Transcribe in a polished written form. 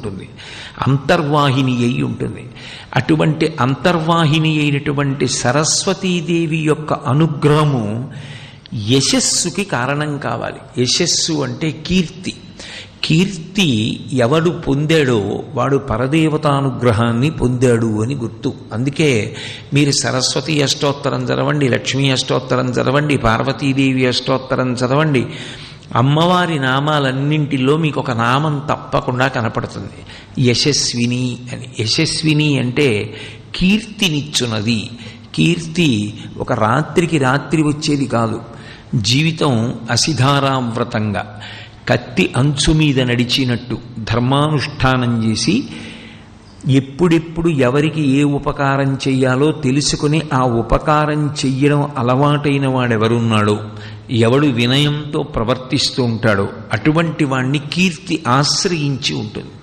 ఉంటుంది, అంతర్వాహిని అయి ఉంటుంది. అటువంటి అంతర్వాహిని అయినటువంటి సరస్వతీదేవి యొక్క అనుగ్రహము యశస్సుకి కారణం కావాలి. యశస్సు అంటే కీర్తి. కీర్తి ఎవడు పొందాడో వాడు పరదేవతానుగ్రహాన్ని పొందాడు అని గుర్తు. అందుకే మీరు సరస్వతి అష్టోత్తరం చదవండి, లక్ష్మీ అష్టోత్తరం చదవండి, పార్వతీదేవి అష్టోత్తరం చదవండి, అమ్మవారి నామాలన్నింటిలో మీకు ఒక నామం తప్పకుండా కనపడుతుంది, యశస్విని అని. యశస్విని అంటే కీర్తినిచ్చున్నది. కీర్తి ఒక రాత్రికి రాత్రి వచ్చేది కాదు. జీవితం అసిధారావ్రతంగా కత్తి అంచు మీద నడిచినట్టు ధర్మానుష్ఠానం చేసి ఎప్పుడెప్పుడు ఎవరికి ఏ ఉపకారం చెయ్యాలో తెలుసుకుని ఆ ఉపకారం చెయ్యడం అలవాటైన వాడెవరున్నాడో, ఎవడు వినయంతో ప్రవర్తిస్తూ ఉంటాడో అటువంటి వాణ్ణి కీర్తి ఆశ్రయించి ఉంటుంది.